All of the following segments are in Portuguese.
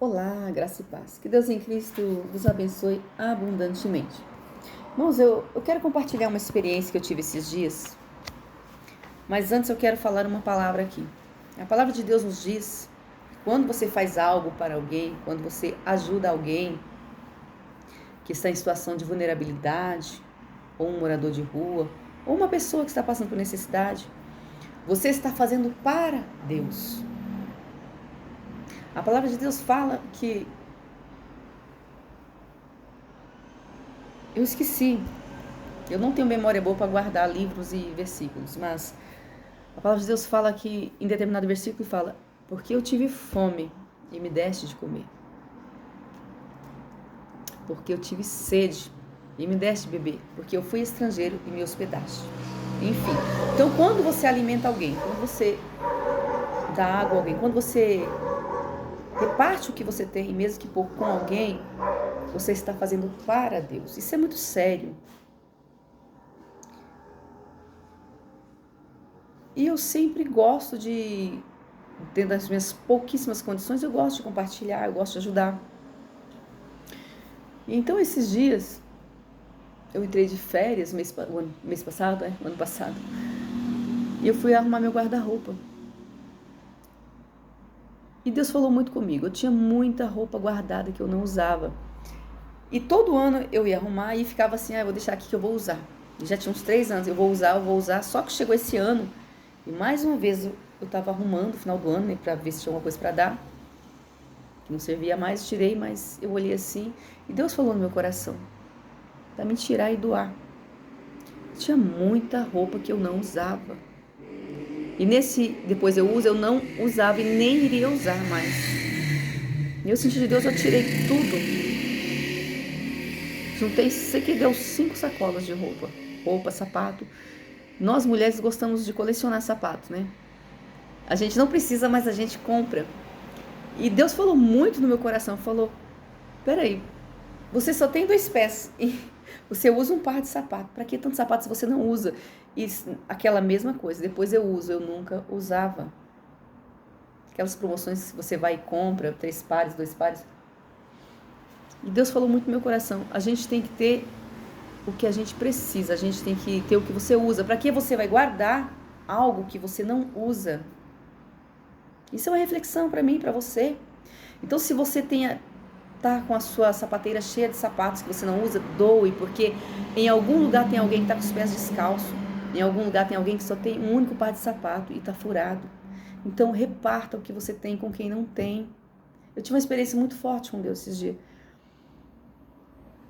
Olá, graça e paz. Que Deus em Cristo vos abençoe abundantemente. Irmãos, eu quero compartilhar uma experiência que eu tive esses dias, mas antes eu quero falar uma palavra aqui. A palavra de Deus nos diz que quando você faz algo para alguém, quando você ajuda alguém que está em situação de vulnerabilidade, ou um morador de rua, ou uma pessoa que está passando por necessidade, você está fazendo para Deus. A palavra de Deus fala que... Eu esqueci. Eu não tenho memória boa para guardar livros e versículos, mas a palavra de Deus fala que, em determinado versículo, fala: porque eu tive fome e me deste de comer. Porque eu tive sede e me deste de beber. Porque eu fui estrangeiro e me hospedaste. Enfim. Então, quando você alimenta alguém, quando você dá água a alguém, quando você reparte o que você tem, mesmo que pouco, com alguém, você está fazendo para Deus. Isso é muito sério. E eu sempre gosto de, dentro das minhas pouquíssimas condições, eu gosto de compartilhar, eu gosto de ajudar. E então, esses dias, eu entrei de férias, ano passado, e eu fui arrumar meu guarda-roupa. E Deus falou muito comigo. Eu tinha muita roupa guardada que eu não usava. E todo ano eu ia arrumar e ficava assim, eu vou deixar aqui que eu vou usar. E já tinha uns 3 anos, eu vou usar. Só que chegou esse ano, e mais uma vez eu estava arrumando no final do ano, né, para ver se tinha alguma coisa para dar. Que não servia mais, tirei, mas eu olhei assim, e Deus falou no meu coração, para me tirar e doar. Tinha muita roupa que eu não usava. E depois eu não usava e nem iria usar mais. E eu senti de Deus, eu tirei tudo. Juntei, sei que deu 5 sacolas de roupa. Roupa, sapato. Nós mulheres gostamos de colecionar sapatos, né? A gente não precisa, mas a gente compra. E Deus falou muito no meu coração, falou: peraí, você só tem 2 pés e você usa um par de sapato. Para que tanto sapato se você não usa? E aquela mesma coisa, depois eu uso, eu nunca usava. Aquelas promoções que você vai e compra, 3 pares, 2 pares. E Deus falou muito no meu coração, a gente tem que ter o que a gente precisa, a gente tem que ter o que você usa. Para que você vai guardar algo que você não usa? Isso é uma reflexão para mim, para você. Então, se você tá com a sua sapateira cheia de sapatos que você não usa, doe, porque em algum lugar tem alguém que está com os pés descalços, em algum lugar tem alguém que só tem um único par de sapato e está furado. Então, reparta o que você tem com quem não tem. Eu tive uma experiência muito forte com Deus esses dias.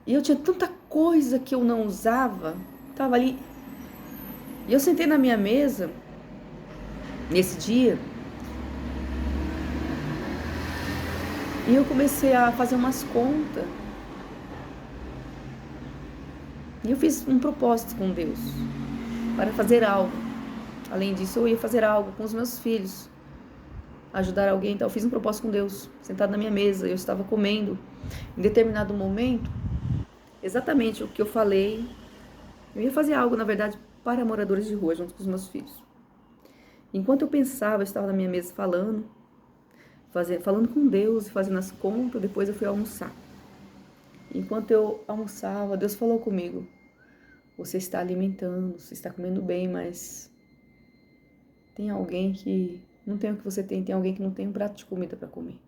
E eu tinha tanta coisa que eu não usava, estava ali. E eu sentei na minha mesa, nesse dia, e eu comecei a fazer umas contas. E eu fiz um propósito com Deus, para fazer algo. Além disso, eu ia fazer algo com os meus filhos, ajudar alguém. Então, eu fiz um propósito com Deus, sentado na minha mesa, eu estava comendo. Em determinado momento, exatamente o que eu falei, eu ia fazer algo, na verdade, para moradores de rua, junto com os meus filhos. Enquanto eu pensava, eu estava na minha mesa falando com Deus e fazendo as contas, depois eu fui almoçar. Enquanto eu almoçava, Deus falou comigo: você está alimentando, você está comendo bem, mas tem alguém que não tem o que você tem alguém que não tem um prato de comida para comer.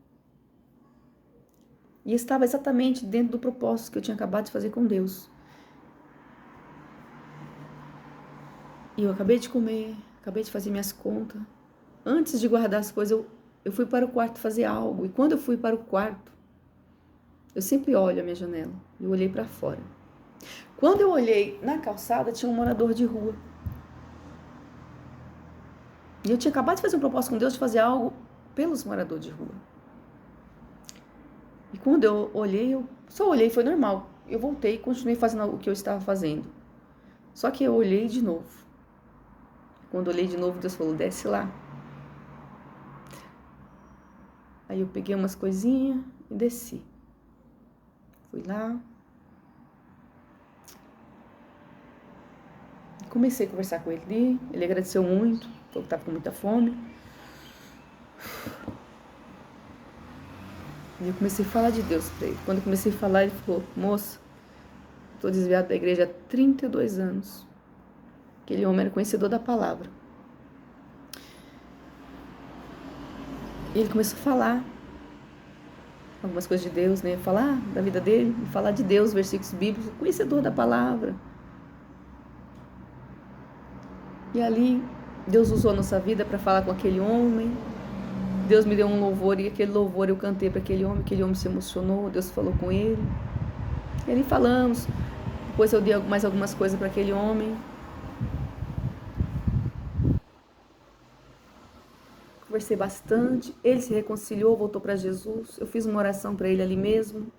E estava exatamente dentro do propósito que eu tinha acabado de fazer com Deus. E eu acabei de comer, acabei de fazer minhas contas. Antes de guardar as coisas, eu fui para o quarto fazer algo. E quando eu fui para o quarto, eu sempre olho a minha janela. E eu olhei para fora. Quando eu olhei na calçada, tinha um morador de rua. E eu tinha acabado de fazer um propósito com Deus de fazer algo pelos moradores de rua. E quando eu olhei, eu só olhei, foi normal. Eu voltei e continuei fazendo o que eu estava fazendo. Só que eu olhei de novo. Quando eu olhei de novo, Deus falou: desce lá. Aí eu peguei umas coisinhas e desci. Fui lá. Comecei a conversar com ele. Ele agradeceu muito, falou que estava com muita fome. E eu comecei a falar de Deus para ele. Quando eu comecei a falar, ele falou: moça, estou desviado da igreja há 32 anos. Aquele homem era conhecedor da palavra. E ele começou a falar algumas coisas de Deus, né? Falar da vida dele, falar de Deus, versículos bíblicos, conhecedor da palavra. E ali, Deus usou a nossa vida para falar com aquele homem. Deus me deu um louvor e aquele louvor eu cantei para aquele homem se emocionou, Deus falou com ele. E ali falamos. Depois eu dei mais algumas coisas para aquele homem. Conversei bastante, ele se reconciliou, voltou para Jesus. Eu fiz uma oração para ele ali mesmo.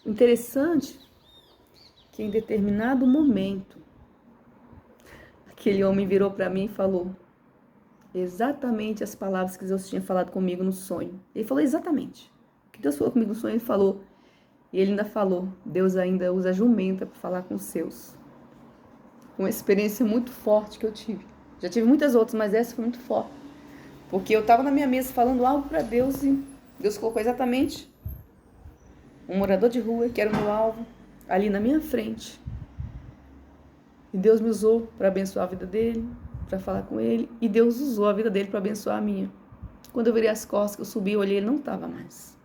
O interessante é que em determinado momento, aquele homem virou para mim e falou exatamente as palavras que Deus tinha falado comigo no sonho. Ele falou exatamente. O que Deus falou comigo no sonho, ele falou. E ele ainda falou, Deus ainda usa jumenta para falar com os seus. Uma experiência muito forte que eu tive. Já tive muitas outras, mas essa foi muito forte. Porque eu estava na minha mesa falando algo para Deus e Deus colocou exatamente um morador de rua, que era o meu alvo, ali na minha frente. E Deus me usou para abençoar a vida dele, para falar com ele. E Deus usou a vida dele para abençoar a minha. Quando eu virei as costas, que eu subi, eu olhei, ele não estava mais.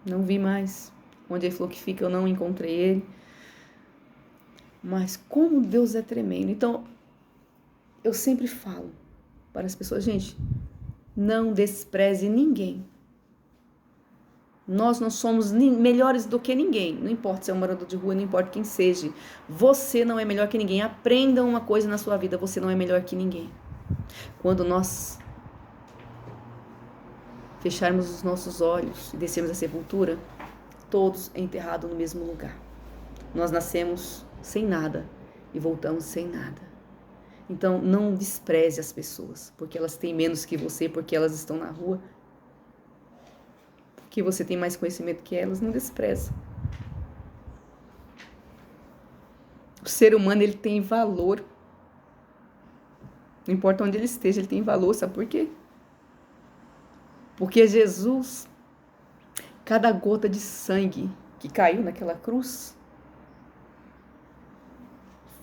Não vi mais. Onde ele falou que fica, eu não encontrei ele. Mas como Deus é tremendo. Então, eu sempre falo para as pessoas, gente, não despreze ninguém. Nós não somos melhores do que ninguém. Não importa se é um morador de rua, não importa quem seja. Você não é melhor que ninguém. Aprenda uma coisa na sua vida, você não é melhor que ninguém. Quando nós fecharmos os nossos olhos e descermos a sepultura, todos enterrados no mesmo lugar. Nós nascemos sem nada e voltamos sem nada. Então, não despreze as pessoas, porque elas têm menos que você, porque elas estão na rua, porque você tem mais conhecimento que elas, não despreza. O ser humano, ele tem valor. Não importa onde ele esteja, ele tem valor, sabe por quê? Porque Jesus, cada gota de sangue que caiu naquela cruz,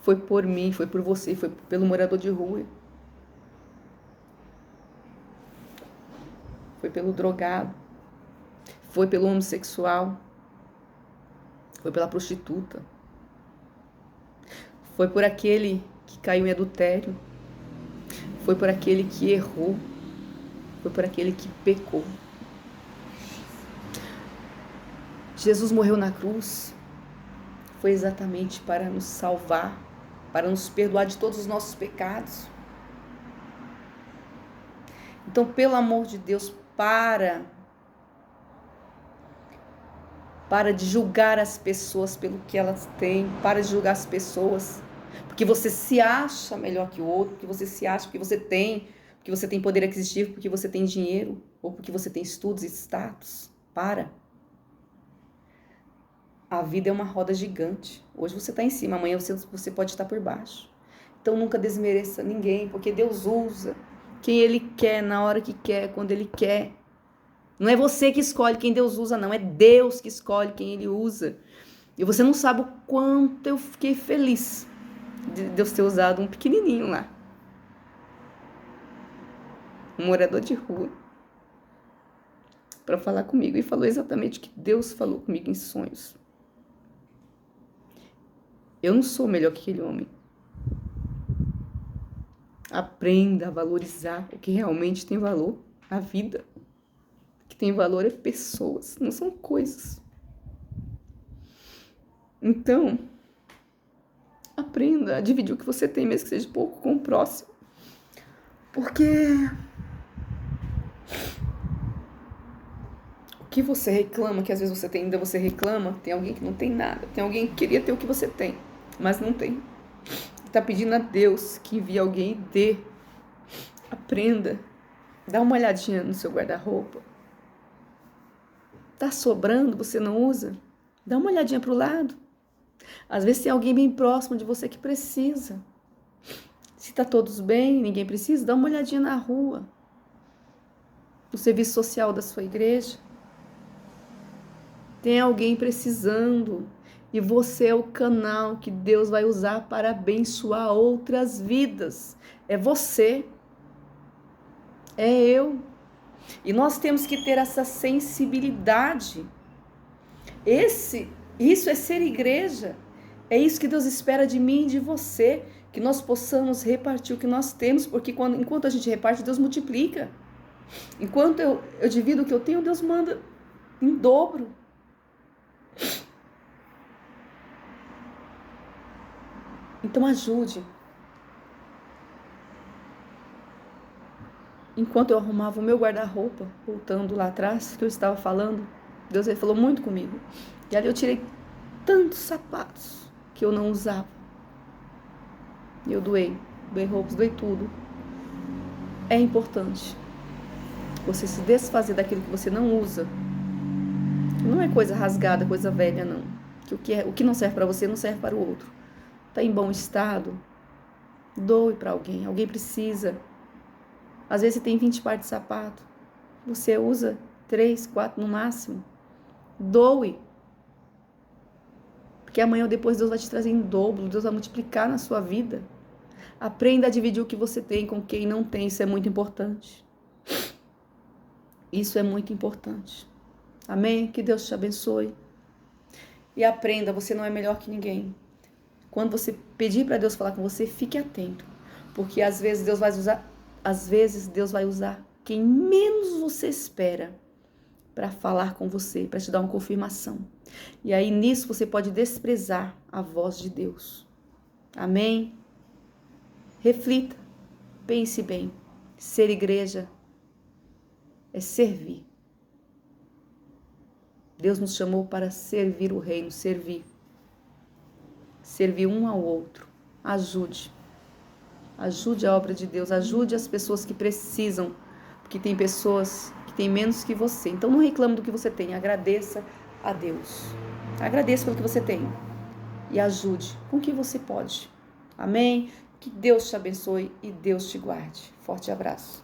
foi por mim, foi por você, foi pelo morador de rua. Foi pelo drogado. Foi pelo homossexual. Foi pela prostituta. Foi por aquele que caiu em adultério. Foi por aquele que errou. Foi por aquele que pecou. Jesus morreu na cruz. Foi exatamente para nos salvar, para nos perdoar de todos os nossos pecados. Então, pelo amor de Deus, para de julgar as pessoas pelo que elas têm, para de julgar as pessoas, porque você se acha melhor que o outro, porque você se acha que você tem, porque você tem poder aquisitivo, porque você tem dinheiro, ou porque você tem estudos e status. Para. A vida é uma roda gigante. Hoje você está em cima, amanhã você pode estar por baixo. Então nunca desmereça ninguém, porque Deus usa quem Ele quer, na hora que quer, quando Ele quer. Não é você que escolhe quem Deus usa, não. É Deus que escolhe quem Ele usa. E você não sabe o quanto eu fiquei feliz de Deus ter usado um pequenininho lá. Um morador de rua. Para falar comigo. E falou exatamente o que Deus falou comigo em sonhos. Eu não sou melhor que aquele homem. Aprenda a valorizar o que realmente tem valor. A vida. O que tem valor é pessoas, não são coisas. Então, aprenda a dividir o que você tem, mesmo que seja pouco, com o próximo. Porque o que você reclama, que às vezes você tem, ainda você reclama, tem alguém que não tem nada. Tem alguém que queria ter o que você tem, mas não tem. Está pedindo a Deus que envie alguém e dê. Aprenda. Dá uma olhadinha no seu guarda-roupa. Tá sobrando, você não usa? Dá uma olhadinha para o lado. Às vezes tem alguém bem próximo de você que precisa. Se tá todos bem, ninguém precisa, dá uma olhadinha na rua. No serviço social da sua igreja. Tem alguém precisando. E você é o canal que Deus vai usar para abençoar outras vidas. É você. É eu. E nós temos que ter essa sensibilidade. Isso é ser igreja. É isso que Deus espera de mim e de você. Que nós possamos repartir o que nós temos. Porque enquanto a gente reparte, Deus multiplica. Enquanto eu divido o que eu tenho, Deus manda em dobro. Então ajude. Enquanto eu arrumava o meu guarda-roupa, voltando lá atrás, que eu estava falando, Deus falou muito comigo. E ali eu tirei tantos sapatos que eu não usava. E eu doei roupas, doei tudo. É importante você se desfazer daquilo que você não usa. Não é coisa rasgada, coisa velha, não. Que o que não serve para você não serve para o outro. Está em bom estado? Doe para alguém. Alguém precisa. Às vezes você tem 20 pares de sapato. Você usa 3, 4 no máximo. Doe. Porque amanhã ou depois Deus vai te trazer em dobro. Deus vai multiplicar na sua vida. Aprenda a dividir o que você tem com quem não tem. Isso é muito importante. Isso é muito importante. Amém? Que Deus te abençoe. E aprenda, você não é melhor que ninguém. Quando você pedir para Deus falar com você, fique atento. Porque às vezes Deus vai usar quem menos você espera para falar com você, para te dar uma confirmação. E aí nisso você pode desprezar a voz de Deus. Amém? Reflita, pense bem. Ser igreja é servir. Deus nos chamou para servir o reino, servir. Servir um ao outro. Ajude. Ajude a obra de Deus, ajude as pessoas que precisam, porque tem pessoas que têm menos que você. Então não reclame do que você tem, agradeça a Deus. Agradeça pelo que você tem e ajude com o que você pode. Amém? Que Deus te abençoe e Deus te guarde. Forte abraço.